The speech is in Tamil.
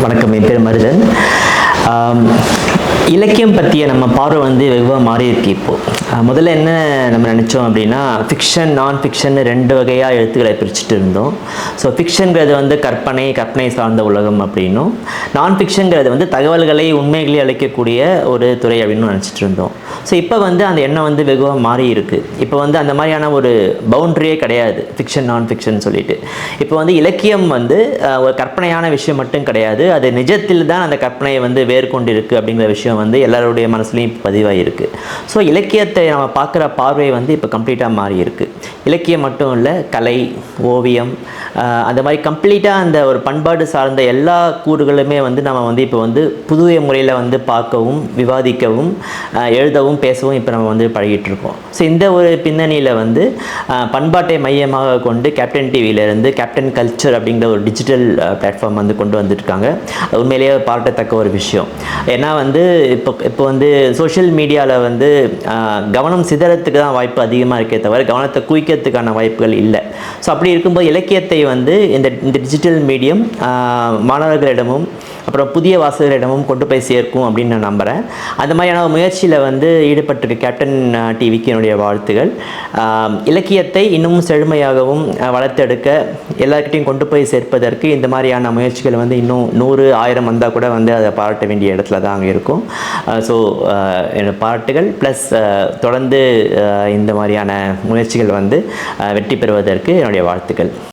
வணக்கம், என் பேர் மருதன். இலக்கியம் பற்றிய நம்ம பார்வை வந்து வெகுவாக மாறி இருக்கு. இப்போது முதல்ல என்ன நம்ம நினச்சோம் அப்படின்னா, ஃபிக்ஷன் நான் ஃபிக்ஷன் ரெண்டு வகையாக எழுத்துக்களை பிரிச்சுட்டு இருந்தோம். ஸோ ஃபிக்ஷனுங்கிறது வந்து கற்பனை சார்ந்த உலகம் அப்படின்னும், நான் ஃபிக்ஷனுங்கிறது வந்து தகவல்களை உண்மைகளை அளிக்கக்கூடிய ஒரு துறை அப்படின்னு நினச்சிட்டு இருந்தோம். ஸோ இப்போ வந்து அந்த எண்ணம் வந்து வெகுவாக மாறி இருக்குது. இப்போ வந்து அந்த மாதிரியான ஒரு பவுண்ட்ரியே கிடையாது, ஃபிக்ஷன் நான் ஃபிக்ஷன் சொல்லிட்டு. இப்போ வந்து இலக்கியம் வந்து ஒரு கற்பனையான விஷயம் மட்டும் கிடையாது, அது நிஜத்தில் தான் அந்த கற்பனையை வந்து வேர்கொண்டு இருக்குது அப்படிங்கிற விஷயம் வந்து எல்லாருடைய மனசுலையும் இப்போ பதிவாகிருக்கு. ஸோ இலக்கியத்தை நம்ம பார்க்குற பார்வை வந்து இப்போ கம்ப்ளீட்டாக மாறி இருக்குது. இலக்கியம் மட்டும் இல்லை, கலை, ஓவியம், அந்த மாதிரி கம்ப்ளீட்டாக அந்த ஒரு பண்பாடு சார்ந்த எல்லா கூறுகளுமே வந்து நம்ம வந்து இப்போ வந்து புதிய முறையில் வந்து பார்க்கவும், விவாதிக்கவும், எழுதவும், பேசவும் இப்போ நம்ம வந்து பழகிட்டுருக்கோம். ஸோ இந்த ஒரு பின்னணியில் வந்து பண்பாட்டை மையமாக கொண்டு கேப்டன் டிவியிலேருந்து கேப்டன் கல்ச்சர் அப்படிங்கிற ஒரு டிஜிட்டல் பிளாட்ஃபார்ம் வந்து கொண்டு வந்துட்டுருக்காங்க. உண்மையிலேயே பாராட்டத்தக்க ஒரு விஷயம். ஏன்னா வந்து இப்போ வந்து சோஷியல் மீடியாவில் வந்து கவனம் சிதறத்துக்கு தான் வாய்ப்பு அதிகமாக இருக்கே தவிர கவனத்தை குவிக்கிறதுக்கான வாய்ப்புகள் இல்லை. ஸோ அப்படி இருக்கும்போது இலக்கியத்தை வந்து இந்த டிஜிட்டல் மீடியம் மாணவர்களிடமும் அப்புறம் புதிய வாசகர்களிடமும் கொண்டு போய் சேர்க்கும் அப்படின்னு நான் நம்புகிறேன். அந்த மாதிரியான முயற்சியில் வந்து ஈடுபட்டிருக்க கேப்டன் டிவிக்கு என்னுடைய வாழ்த்துகள். இலக்கியத்தை இன்னமும் செழுமையாகவும் வளர்த்தெடுக்க எல்லாருக்கிட்டையும் கொண்டு போய் சேர்ப்பதற்கு இந்த மாதிரியான முயற்சிகள் வந்து இன்னும் 100, 1000 வந்தால் கூட வந்து அதை பாராட்ட வேண்டிய இடத்துல தான் அங்கே இருக்கும். ஸோ என்னோடய பாராட்டுகள் ப்ளஸ் தொடர்ந்து இந்த மாதிரியான முயற்சிகள் வந்து வெற்றி பெறுவதற்கு என்னுடைய வாழ்த்துக்கள்.